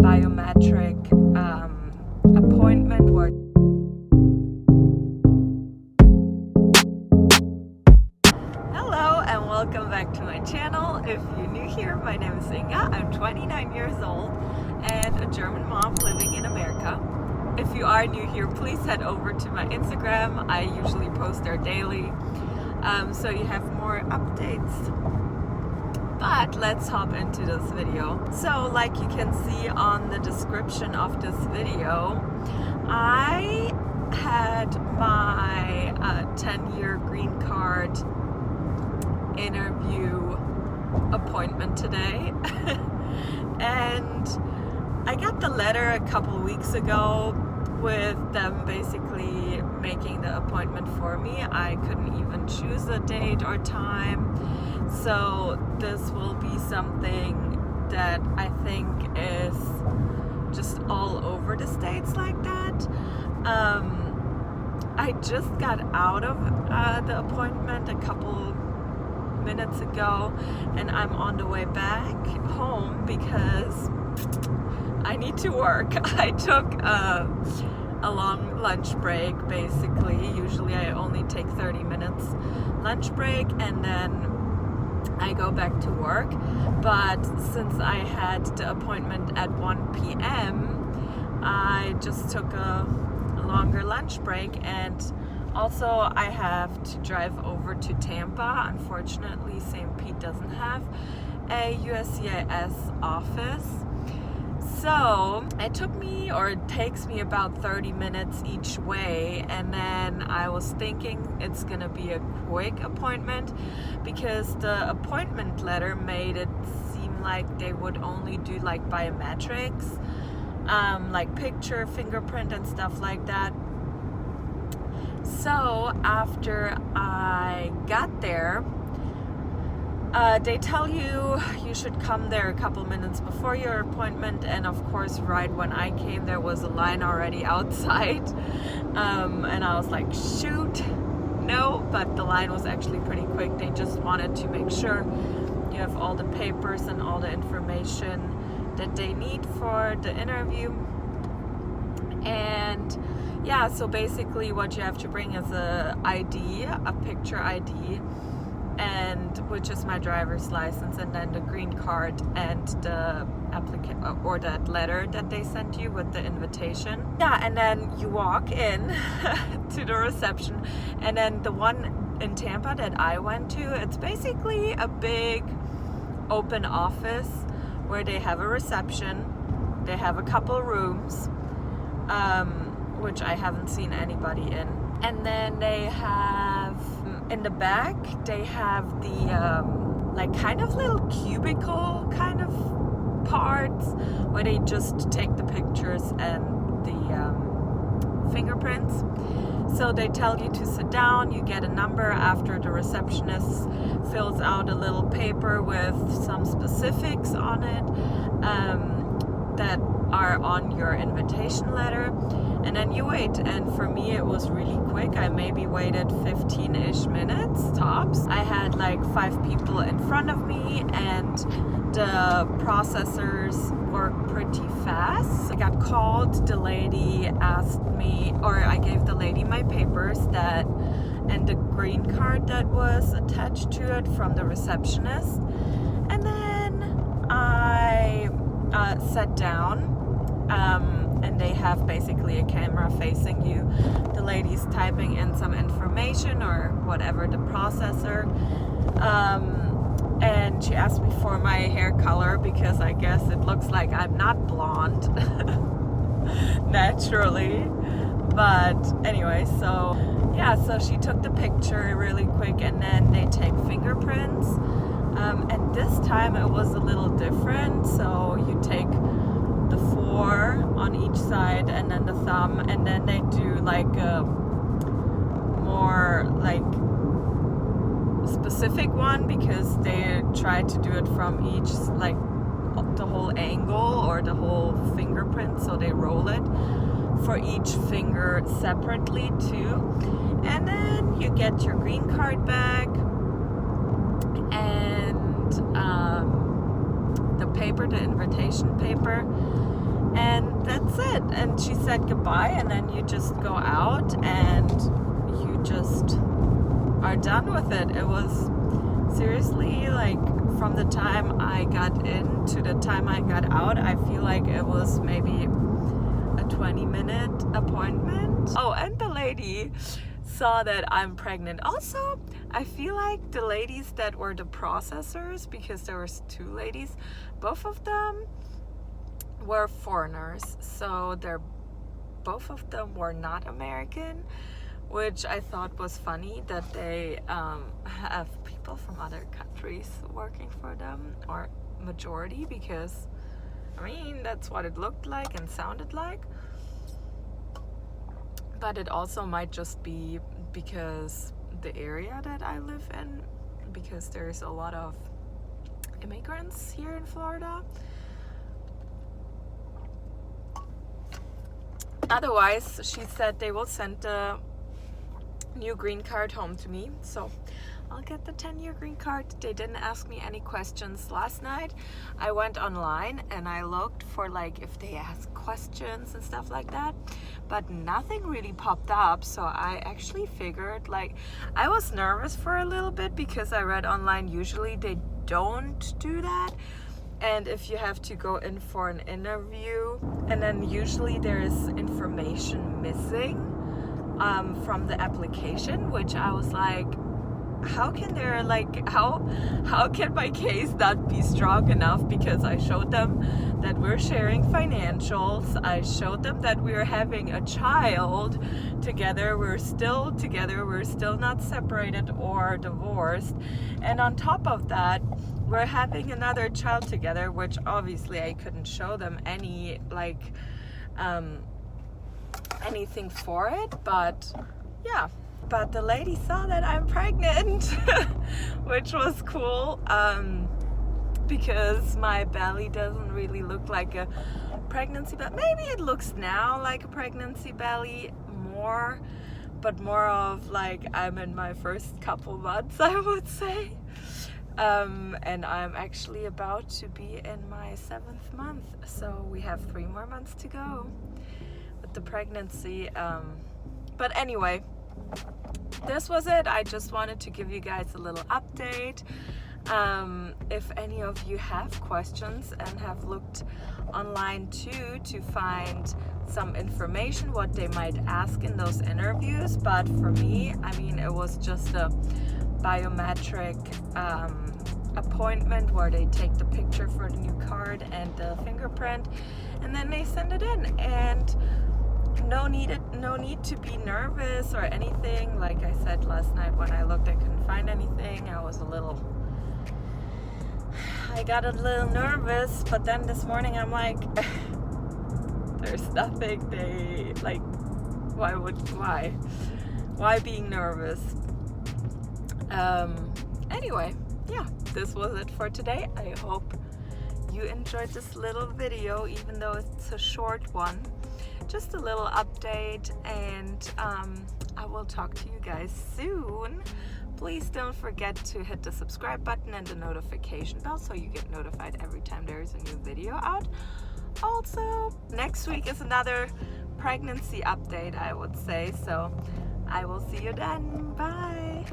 biometric appointment where Hello and welcome back to my channel. If you're new here, my name is Inga. I'm 29 years old and a German mom living in America. If you are new here, please head over to my Instagram. I usually post there daily, so you have more updates. But let's hop into this video. So like you can see on the description of this video, I had my 10-year green card interview appointment today. And I got the letter a couple weeks ago with them basically making the appointment for me. I couldn't even choose a date or time. So this will be something that I think is just all over the States like that. I just got out of the appointment a couple minutes ago and I'm on the way back home because I need to work. I took a long lunch break basically. Usually I only take 30 minutes lunch break and then I go back to work, but since I had the appointment at 1 p.m. I just took a longer lunch break, and also I have to drive over to Tampa. Unfortunately, St. Pete doesn't have a USCIS office. So it takes me about 30 minutes each way, and then I was thinking it's gonna be a quick appointment because the appointment letter made it seem like they would only do like biometrics, like picture, fingerprint and stuff like that. So after I got there, they tell you should come there a couple minutes before your appointment, and of course right when I came there was a line already outside, and I was like, shoot, no, but the line was actually pretty quick. They just wanted to make sure you have all the papers and all the information that they need for the interview. And yeah, so basically what you have to bring is a ID, a picture ID, and which is my driver's license, and then the green card and the or that letter that they sent you with the invitation. Yeah, and then you walk in to the reception, and then the one in Tampa that I went to, it's basically a big open office where they have a reception, they have a couple rooms, which I haven't seen anybody in, and then they have in the back they have the like kind of little cubicle kind of parts where they just take the pictures and the fingerprints. So they tell you to sit down, you get a number after the receptionist fills out a little paper with some specifics on it that are on your invitation letter, and then you wait. And for me it was really quick. I maybe waited 15-ish minutes tops. I had like 5 people in front of me and the processors work pretty fast. I got called, the lady asked me, or I gave the lady my papers and the green card that was attached to it from the receptionist, and then I sat down, and they have basically a camera facing you. The lady's typing in some information or whatever, the processor, and she asked me for my hair color because I guess it looks like I'm not blonde naturally. But anyway, so yeah, so she took the picture really quick, and then they take fingerprints, and this time it was a little different. So you take the 4 on each side and then the thumb, and then they do like a more like specific one because they try to do it from each, like the whole angle or the whole fingerprint, so they roll it for each finger separately too. And then you get your green card back and the paper, the invitation paper, was it. And she said goodbye, and then you just go out and you just are done with it. It was seriously like from the time I got in to the time I got out, I feel like it was maybe a 20-minute appointment. Oh, and the lady saw that I'm pregnant. Also, I feel like the ladies that were the processors, because there was 2 ladies, both of them were foreigners, so both of them were not American, which I thought was funny that they have people from other countries working for them, or majority, because I mean that's what it looked like and sounded like. But it also might just be because the area that I live in, because there's a lot of immigrants here in Florida. Otherwise, she said they will send the new green card home to me, so I'll get the 10-year green card. They didn't ask me any questions last night. I went online and I looked for like if they ask questions and stuff like that, but nothing really popped up. So I actually figured, like, I was nervous for a little bit because I read online usually they don't do that, and if you have to go in for an interview, and then usually there is information missing from the application, which I was like, how can there, like, how can my case not be strong enough? Because I showed them that we're sharing financials, I showed them that we're having a child together, we're still together, we're still not separated or divorced, and on top of that we're having another child together, which obviously I couldn't show them any like anything for it, but yeah. But the lady saw that I'm pregnant, which was cool, because my belly doesn't really look like a pregnancy belly. Maybe it looks now like a pregnancy belly more, but more of like I'm in my first couple months, I would say. And I'm actually about to be in my 7th month, so we have 3 more months to go with the pregnancy. But anyway, this was it. I just wanted to give you guys a little update. If any of you have questions and have looked online too to find some information what they might ask in those interviews, but for me, I mean, it was just a biometric appointment where they take the picture for the new card and the fingerprint, and then they send it in, and no need to be nervous or anything. Like I said last night when I looked, I couldn't find anything. I got a little nervous, but then this morning I'm like, there's nothing. They like, why being nervous? Anyway, yeah, this was it for today. I hope you enjoyed this little video, even though it's a short one. Just a little update, and I will talk to you guys soon. Please don't forget to hit the subscribe button and the notification bell so you get notified every time there is a new video out. Also, next week is another pregnancy update, I would say, so I will see you then. Bye.